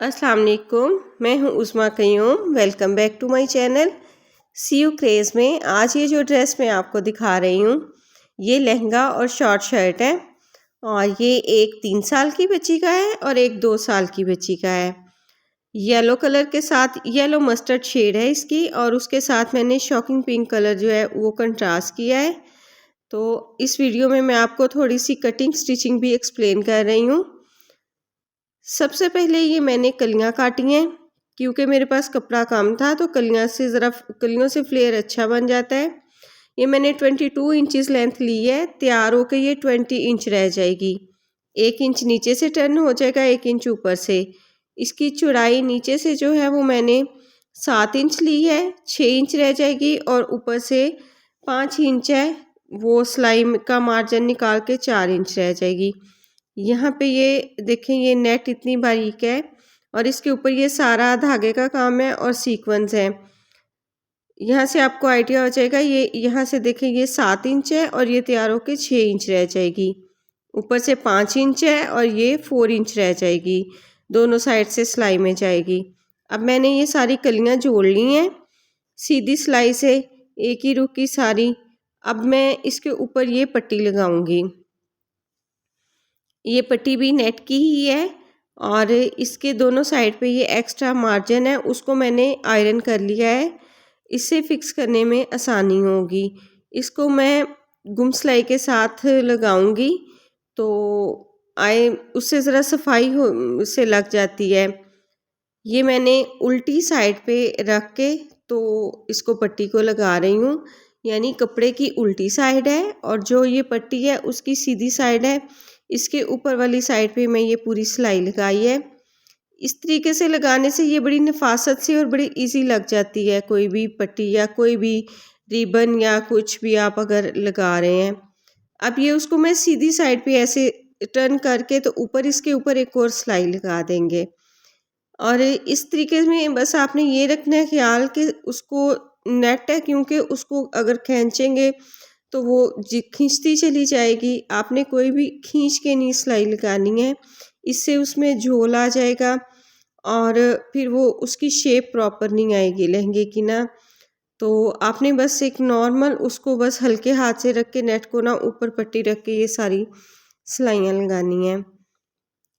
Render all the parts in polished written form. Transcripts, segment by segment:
अस्सलाम वालेकुम, मैं हूँ Usma Qayyum. Welcome back to my channel see you craze में। आज ये जो ड्रेस मैं आपको दिखा रही हूँ, ये लहंगा और शॉर्ट शर्ट है और ये एक 3 साल की बच्ची का है और एक 2 साल की बच्ची का है। येलो कलर के साथ येलो मस्टर्ड शेड है इसकी और उसके साथ मैंने शॉकिंग पिंक कलर जो है वो कंट्रास्ट किया है। तो इस वीडियो में मैं आपको थोड़ी सी कटिंग स्टिचिंग भी एक्सप्लेन कर रही हूँ। सबसे पहले ये मैंने कलियां काटी हैं क्योंकि मेरे पास कपड़ा कम था, तो कलियों से फ्लेयर अच्छा बन जाता है। ये मैंने 22 इंचज़ लेंथ ली है। तैयार होकर ये 20 इंच रह जाएगी। 1 इंच नीचे से टर्न हो जाएगा, 1 इंच ऊपर से। इसकी चौड़ाई नीचे से जो है वो मैंने 7 इंच ली है, 6 इंच रह जाएगी और ऊपर से 5 इंच है, वो सिलाई का मार्जिन निकाल के 4 इंच रह जाएगी। यहाँ पे ये देखें, ये नेट इतनी बारीक है और इसके ऊपर ये सारा धागे का काम है और सीक्वेंस है। यहाँ से आपको आइडिया हो जाएगा। ये यहाँ से देखें, ये 7 इंच है और ये तैयार होकर 6 इंच रह जाएगी। ऊपर से 5 इंच है और ये 4 इंच रह जाएगी। दोनों साइड से सिलाई में जाएगी। अब मैंने ये सारी कलियाँ जोड़ ली हैं सीधी सिलाई से, एक ही रुख की सारी। अब मैं इसके ऊपर ये पट्टी लगाऊंगी। ये पट्टी भी नेट की ही है और इसके दोनों साइड पे ये एक्स्ट्रा मार्जिन है, उसको मैंने आयरन कर लिया है। इससे फिक्स करने में आसानी होगी। इसको मैं गुम सिलाई के साथ लगाऊंगी तो उससे ज़रा सफाई हो से लग जाती है। ये मैंने उल्टी साइड पे रख के तो इसको पट्टी को लगा रही हूँ, यानी कपड़े की उल्टी साइड है और जो ये पट्टी है उसकी सीधी साइड है। इसके ऊपर वाली साइड पे मैं ये पूरी सिलाई लगाई है। इस तरीके से लगाने से ये बड़ी नफासत से और बड़ी इजी लग जाती है। कोई भी पट्टी या कोई भी रिबन या कुछ भी आप अगर लगा रहे हैं। अब ये उसको मैं सीधी साइड पे ऐसे टर्न करके तो ऊपर इसके ऊपर एक और सिलाई लगा देंगे। और इस तरीके में बस आपने ये रखना है ख्याल कि उसको नेट है, क्योंकि उसको अगर खींचेंगे तो वो खींचती चली जाएगी। आपने कोई भी खींच के नहीं सिलाई लगानी है, इससे उसमें झोल आ जाएगा और फिर वो उसकी शेप प्रॉपर नहीं आएगी लहंगे की ना। तो आपने बस एक नॉर्मल उसको बस हल्के हाथ से रख के नेट को ना ऊपर पट्टी रख के ये सारी सिलाइयाँ लगानी हैं।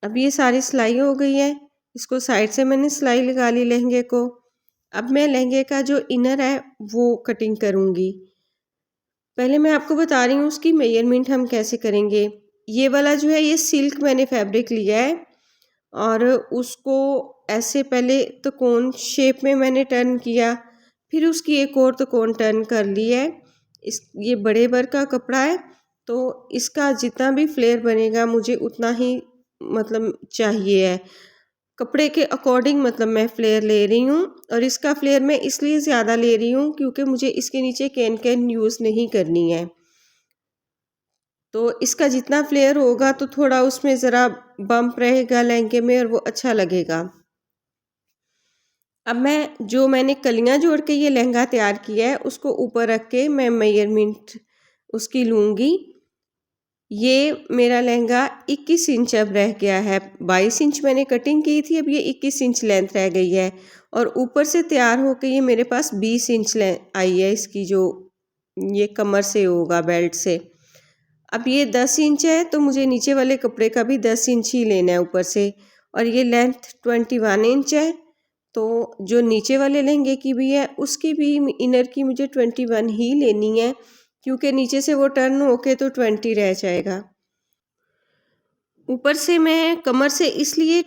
अब ये सारी सिलाई हो गई है। इसको साइड से मैंने सिलाई लगा ली लहंगे को। अब मैं लहंगे का जो इनर है वो कटिंग करूँगी। पहले मैं आपको बता रही हूँ उसकी मेजरमेंट हम कैसे करेंगे। ये वाला जो है ये सिल्क मैंने फैब्रिक लिया है और उसको ऐसे पहले त्रिकोण शेप में मैंने टर्न किया, फिर उसकी एक और त्रिकोण टर्न कर ली है। ये बड़े वर्क का कपड़ा है तो इसका जितना भी फ्लेयर बनेगा मुझे उतना ही मतलब चाहिए है। कपड़े के अकॉर्डिंग मतलब मैं फ्लेयर ले रही हूँ और इसका फ्लेयर मैं इसलिए ज़्यादा ले रही हूँ क्योंकि मुझे इसके नीचे कैन यूज़ नहीं करनी है। तो इसका जितना फ्लेयर होगा तो थोड़ा उसमें ज़रा बम्प रहेगा लहंगे में और वो अच्छा लगेगा। अब मैंने कलियां जोड़ के ये लहंगा तैयार किया है उसको ऊपर रख के मैं मेजरमेंट उसकी लूँगी। ये मेरा लहंगा 21 इंच अब रह गया है। 22 इंच मैंने कटिंग की थी, अब ये 21 इंच लेंथ रह गई है और ऊपर से तैयार होके ये मेरे पास 20 इंच आई है इसकी, जो ये कमर से होगा बेल्ट से। अब ये 10 इंच है तो मुझे नीचे वाले कपड़े का भी 10 इंच ही लेना है ऊपर से और ये लेंथ 21 इंच है। तो जो नीचे वाले लहंगे की भी है उसकी भी इनर की मुझे 21 ही लेनी है क्योंकि नीचे से वो टर्न होके तो 20 रह जाएगा। ऊपर से मैं कमर से इसलिए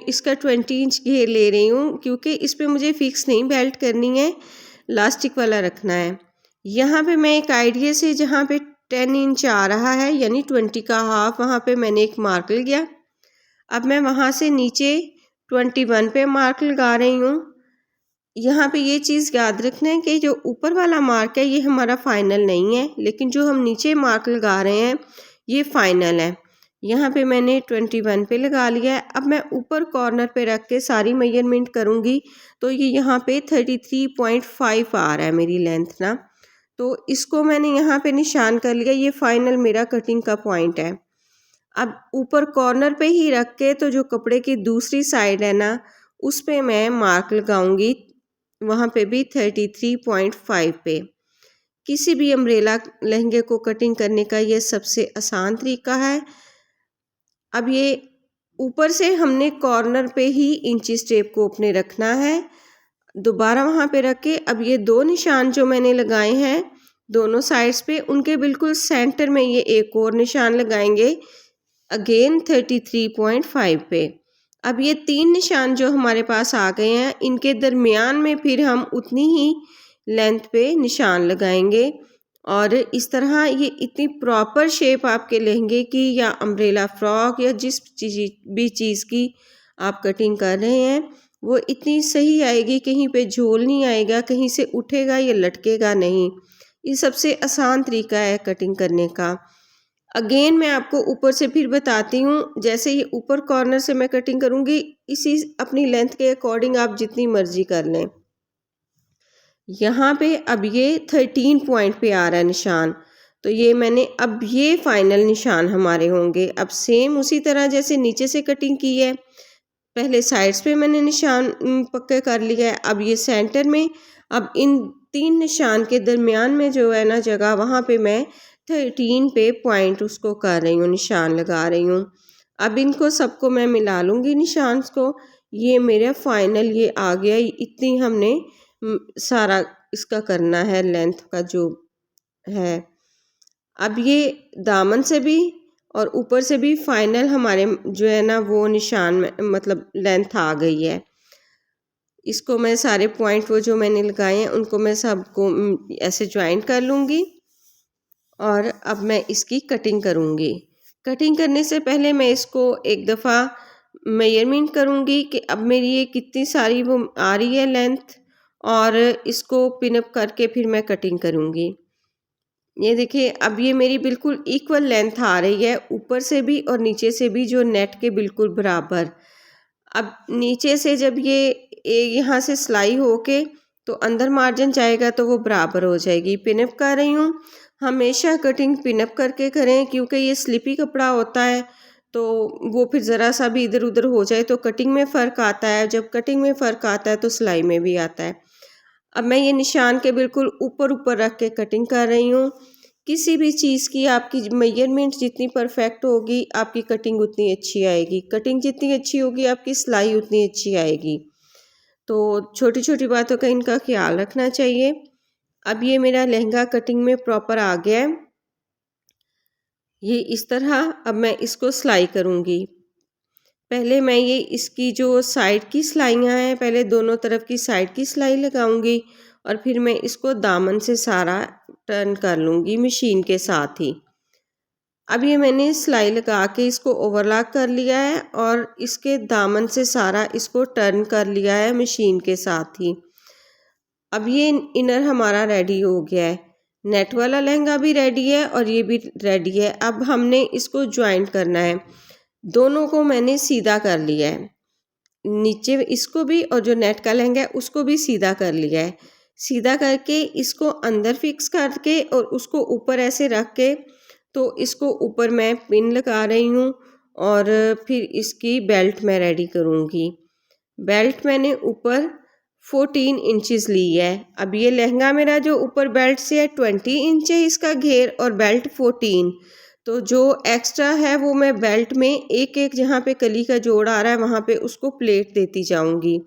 इसका 20 इंच घेर ले रही हूँ क्योंकि इस पे मुझे फिक्स नहीं बेल्ट करनी है, लास्टिक वाला रखना है। यहाँ पे मैं एक आइडिया से जहाँ पे 10 इंच आ रहा है यानी 20 का हाफ, वहाँ पे मैंने एक मार्क लिया। अब मैं वहाँ से नीचे 21 पे मार्क लगा रही हूँ। यहाँ पे ये चीज़ याद रखना है कि जो ऊपर वाला मार्क है ये हमारा फाइनल नहीं है, लेकिन जो हम नीचे मार्क लगा रहे हैं ये फाइनल है। यहाँ पे मैंने 21 पे लगा लिया है। अब मैं ऊपर कॉर्नर पे रख के सारी मेजरमेंट करूँगी तो ये यहाँ पे 33.5 आ रहा है मेरी लेंथ ना। तो इसको मैंने यहाँ पे निशान कर लिया, ये फाइनल मेरा कटिंग का पॉइंट है। अब ऊपर कॉर्नर पे ही रख के तो जो कपड़े की दूसरी साइड है ना, उस पे मैं मार्क लगाऊंगी, वहाँ पे भी 33.5 पे। किसी भी अम्ब्रेला लहंगे को कटिंग करने का ये सबसे आसान तरीका है। अब ये ऊपर से हमने कॉर्नर पे ही इंची टेप को अपने रखना है, दोबारा वहाँ पे रख के अब ये 2 निशान जो मैंने लगाए हैं दोनों साइड्स पे, उनके बिल्कुल सेंटर में ये एक और निशान लगाएंगे, अगेन 33.5 पे। अब ये 3 निशान जो हमारे पास आ गए हैं, इनके दरमियान में फिर हम उतनी ही लेंथ पे निशान लगाएंगे और इस तरह ये इतनी प्रॉपर शेप आपके लहंगे की या अम्ब्रेला फ्रॉक या जिस भी चीज़ की आप कटिंग कर रहे हैं वो इतनी सही आएगी, कहीं पे झोल नहीं आएगा, कहीं से उठेगा या लटकेगा नहीं। ये सबसे आसान तरीका है कटिंग करने का। अगेन मैं आपको ऊपर से फिर बताती हूँ, जैसे ये ऊपर कॉर्नर से मैं कटिंग करूँगी, इसी अपनी लेंथ के अकॉर्डिंग आप जितनी मर्जी कर लें। यहाँ पे अब ये 13 पॉइंट पे आ रहा है निशान, तो ये मैंने अब ये फाइनल निशान हमारे होंगे। अब सेम उसी तरह जैसे नीचे से कटिंग की है, पहले साइड्स पे मैंने निशान पक्के कर लिया है, अब ये सेंटर में, अब इन 3 निशान के दरमियान में जो है ना जगह, वहाँ पे मैं 13 पे पॉइंट उसको कर रही हूँ, निशान लगा रही हूँ। अब इनको सबको मैं मिला लूँगी निशान को। ये मेरा फाइनल ये आ गया, इतनी हमने सारा इसका करना है लेंथ का जो है। अब ये दामन से भी और ऊपर से भी फाइनल हमारे जो है ना वो निशान में मतलब लेंथ आ गई है। इसको मैं सारे पॉइंट वो जो मैंने लगाए हैं उनको मैं सबको ऐसे ज्वाइन कर लूँगी और अब मैं इसकी कटिंग करूँगी। कटिंग करने से पहले मैं इसको एक दफ़ा मेजरमेंट करूँगी कि अब मेरी ये कितनी सारी वो आ रही है लेंथ, और इसको पिनअप करके फिर मैं कटिंग करूँगी। ये देखिए अब ये मेरी बिल्कुल इक्वल लेंथ आ रही है, ऊपर से भी और नीचे से भी जो नेट के बिल्कुल बराबर। अब नीचे से जब ये यहाँ से सिलाई होके तो अंदर मार्जिन जाएगा तो वो बराबर हो जाएगी। पिनअप कर रही हूँ, हमेशा कटिंग पिनअप करके करें क्योंकि ये स्लिपी कपड़ा होता है, तो वो फिर ज़रा सा भी इधर उधर हो जाए तो कटिंग में फ़र्क आता है, जब कटिंग में फ़र्क आता है तो सिलाई में भी आता है। अब मैं ये निशान के बिल्कुल ऊपर ऊपर रख के कटिंग कर रही हूँ। किसी भी चीज़ की आपकी मेजरमेंट जितनी परफेक्ट होगी आपकी कटिंग उतनी अच्छी आएगी, कटिंग जितनी अच्छी होगी आपकी सिलाई उतनी अच्छी आएगी। तो छोटी छोटी बातों का इनका ख्याल रखना चाहिए। अब ये मेरा लहंगा कटिंग में प्रॉपर आ गया है, ये इस तरह। अब मैं इसको सिलाई करूँगी। पहले मैं ये इसकी जो साइड की सिलाइयाँ हैं, पहले दोनों तरफ की साइड की सिलाई लगाऊंगी और फिर मैं इसको दामन से सारा टर्न कर लूँगी मशीन के साथ ही। अब ये मैंने सिलाई लगा के इसको ओवरलॉक कर लिया है और इसके दामन से सारा इसको टर्न कर लिया है मशीन के साथ ही। अब ये इनर हमारा रेडी हो गया है, नेट वाला लहंगा भी रेडी है और ये भी रेडी है। अब हमने इसको ज्वाइंट करना है, दोनों को मैंने सीधा कर लिया है, नीचे इसको भी और जो नेट का लहंगा है उसको भी सीधा कर लिया है। सीधा करके इसको अंदर फिक्स करके और उसको ऊपर ऐसे रख के तो इसको ऊपर मैं पिन लगा रही हूँ और फिर इसकी बेल्ट मैं रेडी करूँगी। बेल्ट मैंने ऊपर 14 इंचेस ली है। अब ये लहंगा मेरा जो ऊपर बेल्ट से है 20 इंच है इसका घेर और बेल्ट 14, तो जो एक्स्ट्रा है वो मैं बेल्ट में एक एक जहाँ पे कली का जोड़ आ रहा है वहाँ पे उसको प्लेट देती जाऊँगी।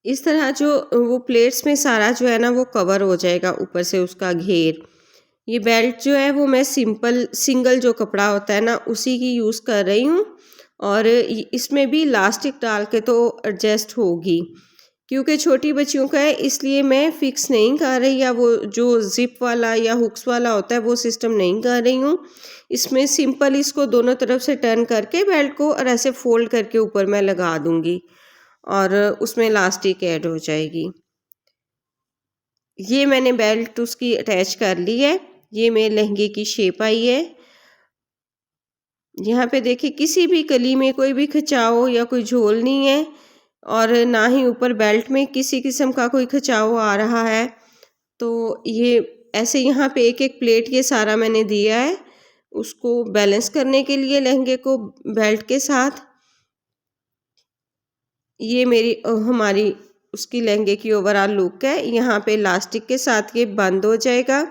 इस तरह जो वो प्लेट्स में सारा जो है ना वो कवर हो जाएगा ऊपर से उसका घेर। ये बेल्ट जो है वो मैं सिंगल जो कपड़ा होता है ना उसी की यूज़ कर रही हूँ और इसमें भी इलास्टिक डाल के तो एडजस्ट होगी, क्योंकि छोटी बच्चियों का है इसलिए मैं फ़िक्स नहीं कर रही, या वो जो ज़िप वाला या हुक्स वाला होता है वो सिस्टम नहीं कर रही हूँ। इसमें सिंपल इसको दोनों तरफ से टर्न करके बेल्ट को और ऐसे फ़ोल्ड करके ऊपर मैं लगा दूँगी और उसमें इलास्टिक ऐड हो जाएगी। ये मैंने बेल्ट उसकी अटैच कर ली है, ये मेरे लहंगे की शेप आई है। यहाँ पे देखिए किसी भी कली में कोई भी खिंचाव या कोई झोल नहीं है और ना ही ऊपर बेल्ट में किसी किस्म का कोई खिंचाव आ रहा है। तो ये ऐसे यहाँ पे एक एक प्लेट ये सारा मैंने दिया है, उसको बैलेंस करने के लिए लहंगे को बेल्ट के साथ। ये मेरी हमारी उसकी लहंगे की ओवरऑल लुक है। यहाँ पे इलास्टिक के साथ ये बंद हो जाएगा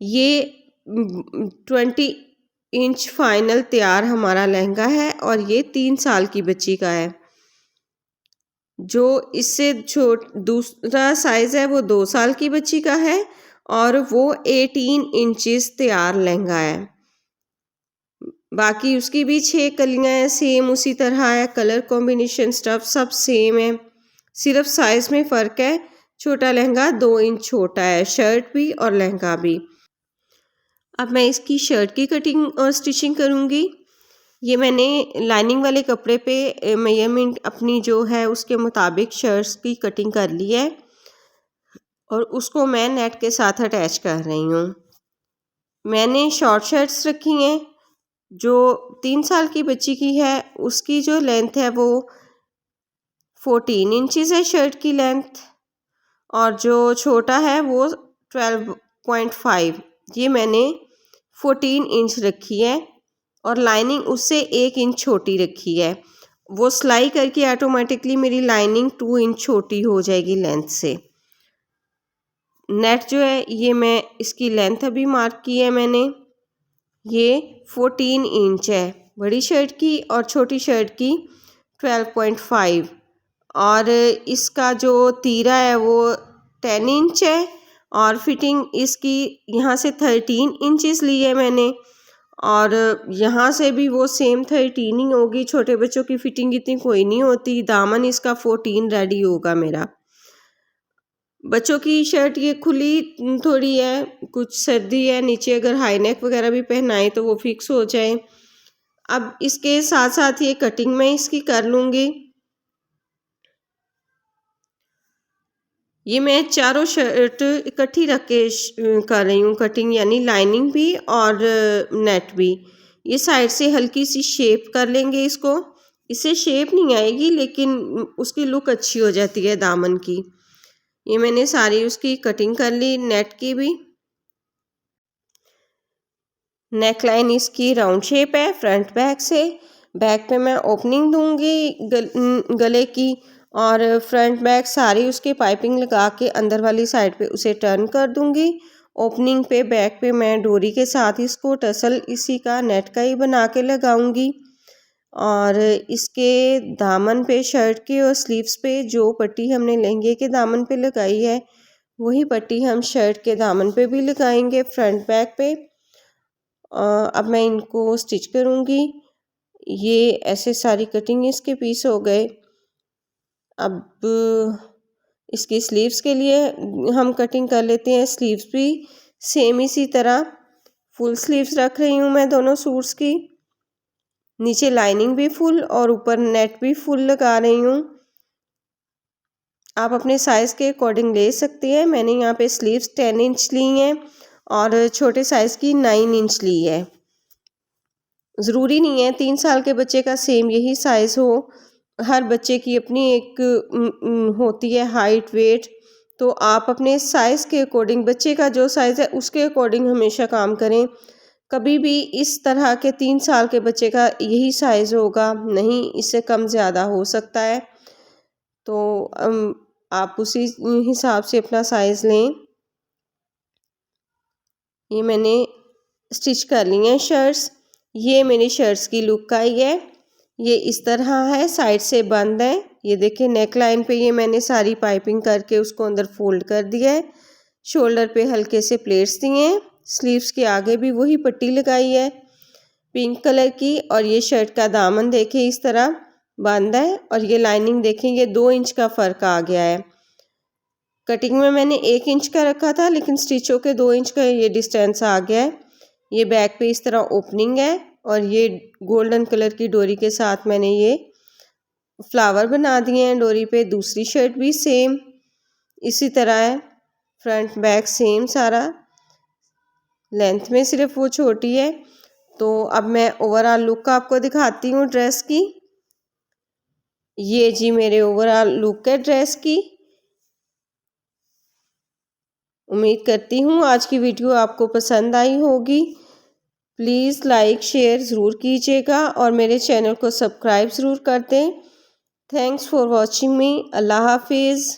ये 20 इंच फाइनल तैयार हमारा लहंगा है और ये 3 साल की बच्ची का है। जो इससे दूसरा साइज है वो 2 साल की बच्ची का है और वो 18 इंचेस तैयार लहंगा है। बाकी उसकी भी 6 कलियां हैं, सेम उसी तरह है, कलर कॉम्बिनेशन स्टफ सब सेम है, सिर्फ साइज में फ़र्क है। छोटा लहंगा 2 इंच छोटा है, शर्ट भी और लहंगा भी। अब मैं इसकी शर्ट की कटिंग और स्टिचिंग करूँगी। ये मैंने लाइनिंग वाले कपड़े पे मेजरमेंट अपनी जो है उसके मुताबिक शर्ट्स की कटिंग कर ली है और उसको मैं नेट के साथ अटैच कर रही हूँ। मैंने शॉर्ट शर्ट्स रखी हैं। जो 3 साल की बच्ची की है उसकी जो लेंथ है वो 14 इंचेस है शर्ट की लेंथ, और जो छोटा है वो 12.5। ये मैंने 14 इंच रखी है और लाइनिंग उससे 1 इंच छोटी रखी है। वो सिलाई करके ऑटोमेटिकली मेरी लाइनिंग 2 इंच छोटी हो जाएगी लेंथ से। नेट जो है ये मैं इसकी लेंथ अभी मार्क की है मैंने, ये 14 इंच है बड़ी शर्ट की और छोटी शर्ट की 12.5। और इसका जो तीरा है वो 10 इंच है और फिटिंग इसकी यहाँ से 13 इंचेस ली है मैंने और यहाँ से भी वो सेम 13 ही होगी। छोटे बच्चों की फिटिंग इतनी कोई नहीं होती। दामन इसका 14 रेडी होगा मेरा। बच्चों की शर्ट ये खुली थोड़ी है, कुछ सर्दी है, नीचे अगर हाई नेक वगैरह भी पहनाए तो वो फिक्स हो जाए। अब इसके साथ साथ ये कटिंग मैं इसकी कर लूँगी। ये मैं चारों शर्ट इकट्ठी रख के कर रही हूँ कटिंग, यानी लाइनिंग भी और नेट भी। ये साइड से हल्की सी शेप कर लेंगे इसको। इससे शेप नहीं आएगी लेकिन उसकी लुक अच्छी हो जाती है दामन की। ये मैंने सारी उसकी कटिंग कर ली, नेट की भी। नेक लाइन इसकी राउंड शेप है फ्रंट बैक से। बैक पे मैं ओपनिंग दूंगी गले की और फ्रंट बैक सारी उसकी पाइपिंग लगा के अंदर वाली साइड पे उसे टर्न कर दूंगी। ओपनिंग पे बैक पे मैं डोरी के साथ इसको टसल इसी का नेट का ही बना के लगाऊंगी और इसके दामन पे शर्ट के और स्लीव्स पे जो पट्टी हमने लहंगे के दामन पे लगाई है वही पट्टी हम शर्ट के दामन पे भी लगाएंगे फ्रंट बैक पे। अब मैं इनको स्टिच करूँगी। ये ऐसे सारी कटिंग इसके पीस हो गए। अब इसकी स्लीव्स के लिए हम कटिंग कर लेते हैं। स्लीव्स भी सेम इसी तरह फुल स्लीव्स रख रही हूँ मैं दोनों सूट्स की। नीचे लाइनिंग भी फुल और ऊपर नेट भी फुल लगा रही हूँ। आप अपने साइज़ के अकॉर्डिंग ले सकते हैं। मैंने यहाँ पे स्लीव्स 10 इंच ली हैं और छोटे साइज़ की 9 इंच ली है। ज़रूरी नहीं है 3 साल के बच्चे का सेम यही साइज़ हो। हर बच्चे की अपनी एक होती है हाइट, वेट, तो आप अपने साइज़ के अकॉर्डिंग, बच्चे का जो साइज़ है उसके अकॉर्डिंग हमेशा काम करें। कभी भी इस तरह के 3 साल के बच्चे का यही साइज़ होगा नहीं, इससे कम ज़्यादा हो सकता है। तो आप उसी हिसाब से अपना साइज़ लें। ये मैंने स्टिच कर ली हैं शर्ट्स। ये मेरी शर्ट्स की लुक आई है। ये इस तरह है, साइड से बंद है। ये देखिए नेक लाइन पे ये मैंने सारी पाइपिंग करके उसको अंदर फोल्ड कर दिया है। शोल्डर पे हल्के से प्लेट्स दिए हैं। स्लीव्स के आगे भी वही पट्टी लगाई है पिंक कलर की। और ये शर्ट का दामन देखें इस तरह बंद है और ये लाइनिंग देखें, ये 2 इंच का फ़र्क आ गया है। कटिंग में मैंने 1 इंच का रखा था लेकिन स्टिचों के 2 इंच का ये डिस्टेंस आ गया है। ये बैक पे इस तरह ओपनिंग है और ये गोल्डन कलर की डोरी के साथ मैंने ये फ्लावर बना दिए हैं डोरी पे। दूसरी शर्ट भी सेम इसी तरह है, फ्रंट बैक सेम सारा, लेंथ में सिर्फ वो छोटी है। तो अब मैं ओवरऑल लुक आपको दिखाती हूँ ड्रेस की। ये जी मेरे ओवरऑल लुक है ड्रेस की। उम्मीद करती हूँ आज की वीडियो आपको पसंद आई होगी। प्लीज़ लाइक शेयर ज़रूर कीजिएगा और मेरे चैनल को सब्सक्राइब ज़रूर कर दें। Thanks for watching me. Allah हाफिज़।